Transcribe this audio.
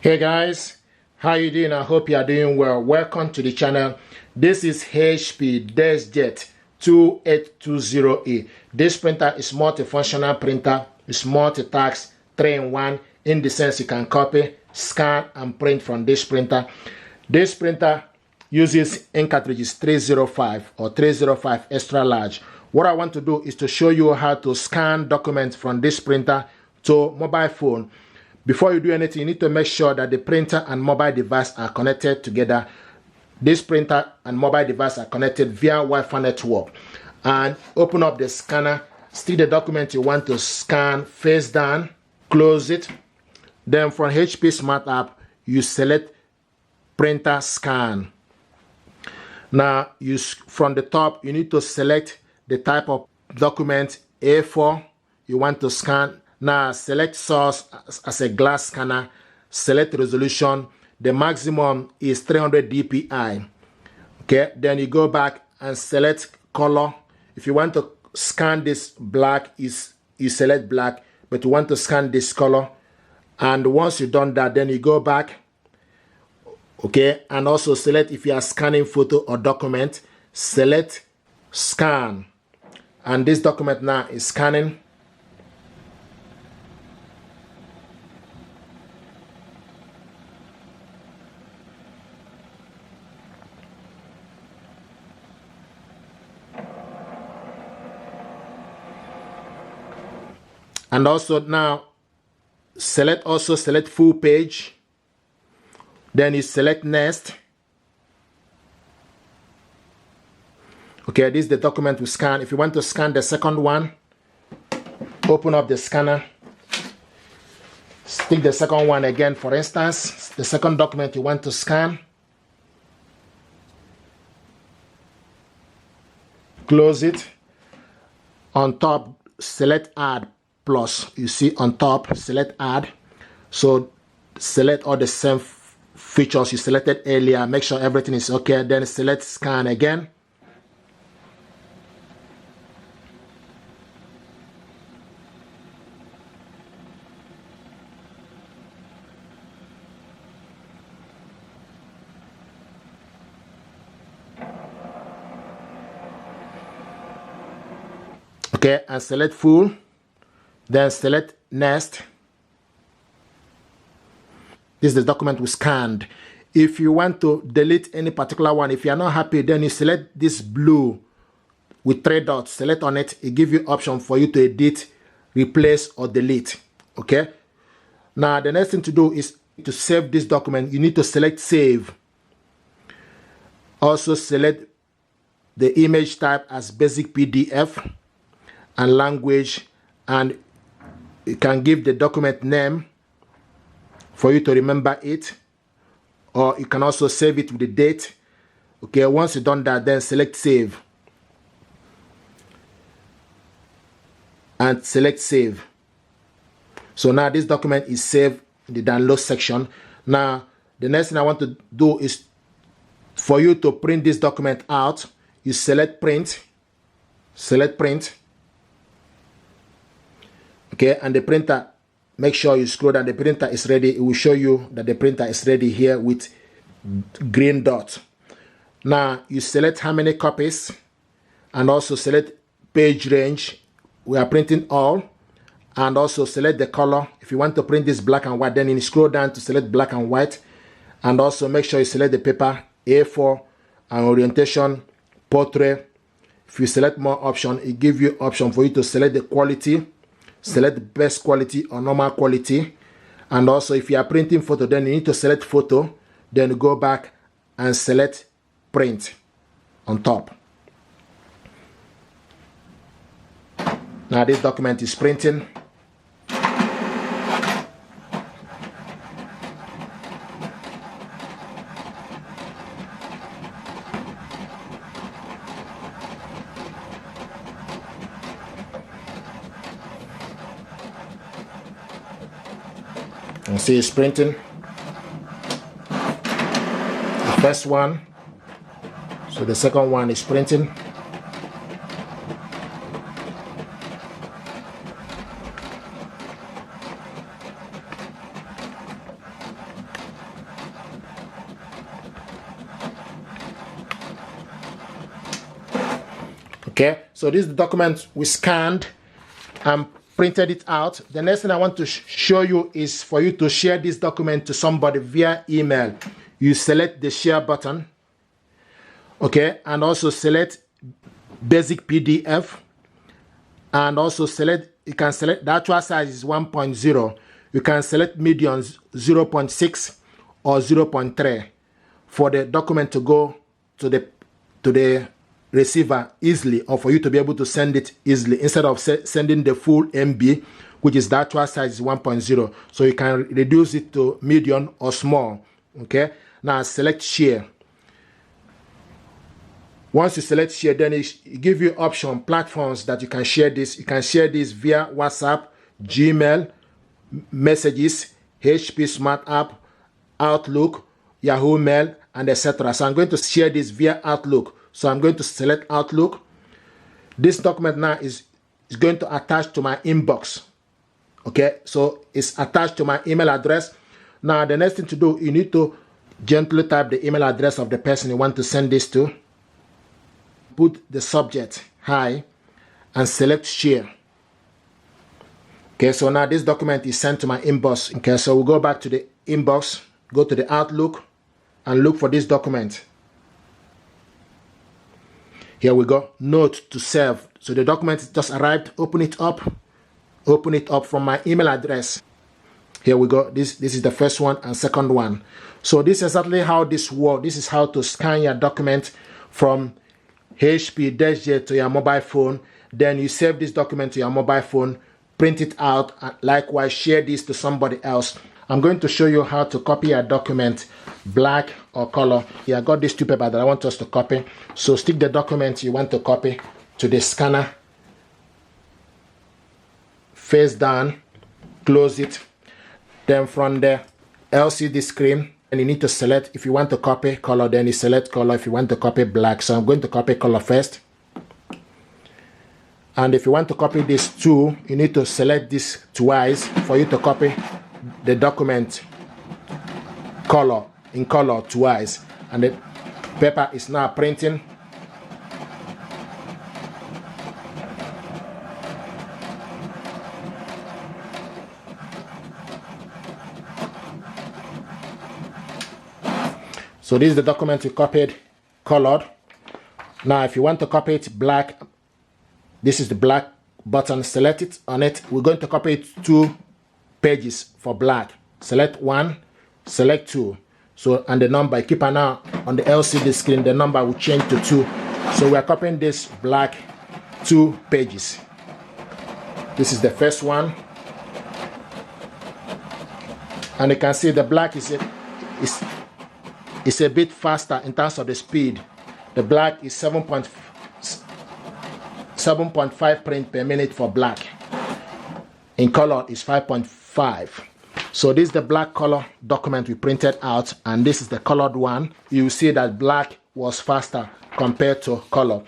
Hey guys, how you doing? I hope you are doing well. Welcome to the channel. This is HP Deskjet 2820A. This printer is multifunctional printer. It's multi-task 3-in-1 in the sense you can copy, scan and print from this printer. This printer uses ink cartridges 305 or 305 extra large. What I want to do is to show you how to scan documents from this printer to mobile phone. Before you do anything, you need to make sure that the printer and mobile device are connected together. This printer and mobile device are connected via Wi-Fi network. And open up the scanner, stick the document you want to scan face down, close it. Then from HP Smart App, you select printer scan. Now, from the top, you need to select the type of document A4 you want to scan. Now, select source as a glass scanner, select resolution. The maximum is 300 dpi. Okay, then you go back and select color. If you want to scan this black, you select black, but you want to scan this color. And once you've done that, then you go back. Okay, and also select if you are scanning photo or document, select scan. And this document now is scanning. And also now select full page. Then you select next. Okay, this is the document we scan. If you want to scan the second one, open up the scanner. Stick the second one again, for instance, the second document you want to scan. Close it. On top, select add plus. You see on top, select add. So select all the same features you selected earlier. Make sure everything is okay. Then select scan again. Okay, and select full. Then select next. This is the document we scanned. If you want to delete any particular one, if you are not happy, then you select this blue with 3 dots. Select on it. It gives you option for you to edit, replace, or delete. Okay. Now the next thing to do is to save this document. You need to select save. Also select the image type as basic PDF and language, and you can give the document name for you to remember it, or you can also save it with the date. Okay, once you've done that, then select save and select save. So now this document is saved in the download section. Now the next thing I want to do is for you to print this document out. You select print, select print. Okay, and the printer, make sure you scroll down. The printer is ready. It will show you that the printer is ready here with green dot. Now you select how many copies and also select page range. We are printing all, and also select the color. If you want to print this black and white, then you scroll down to select black and white, and also make sure you select the paper A4 and orientation portrait. If you select more option, it gives you option for you to select the quality. Select the best quality or normal quality. And also if you are printing photo, then you need to select photo, then go back and select print on top. Now this document is printing. And see it's printing. The first one. So the second one is printing. Okay, so this is the document we scanned and printed it out. The next thing I want to show you is for you to share this document to somebody via email. You select the share button, okay, and also select basic PDF, and also select, you can select the actual size is 1.0. You can select medium 0.6 or 0.3 for the document to go to the receiver easily, or for you to be able to send it easily instead of sending the full MB, which is the actual size is 1.0. So you can reduce it to medium or small. Okay, now select share. Once you select share, then it give you option platforms that you can share this. You can share this via WhatsApp, Gmail, Messages, HP Smart App, Outlook, Yahoo Mail, and etc. So I'm going to share this via Outlook. So I'm going to select Outlook. This document now is going to attach to my inbox. Okay, so it's attached to my email address. Now the next thing to do, you need to gently type the email address of the person you want to send this to. Put the subject, hi, and select share. Okay, so now this document is sent to my inbox. Okay, so we'll go back to the inbox, go to the Outlook, and look for this document. Here we go, note to serve. So the document just arrived. Open it up from my email address. Here we go. This is the first one and second one. So this is exactly how this works. This is how to scan your document from HP Deskjet to your mobile phone. Then you save this document to your mobile phone, print it out, and likewise share this to somebody else. I'm going to show you how to copy a document, black or color. Here I got this two paper that I want us to copy. So stick the document you want to copy to the scanner, face down, close it. Then from the LCD screen, and you need to select, if you want to copy color, then you select color. If you want to copy black, so I'm going to copy color first. And if you want to copy this too, you need to select this twice for you to copy the document color in color twice. And the paper is now printing. So this is the document you copied, colored. Now if you want to copy it black, this is the black button, select it on it. We're going to copy it 2 pages for black. Select 1, select 2. So, and the number, keep an eye on the LCD screen, the number will change to 2. So we're copying this black 2 pages. This is the first one. And you can see the black is a bit faster in terms of the speed. The black is 7.5 print per minute for black. In color is 5.5. So this is the black color document we printed out, and this is the colored one. You see that black was faster compared to color.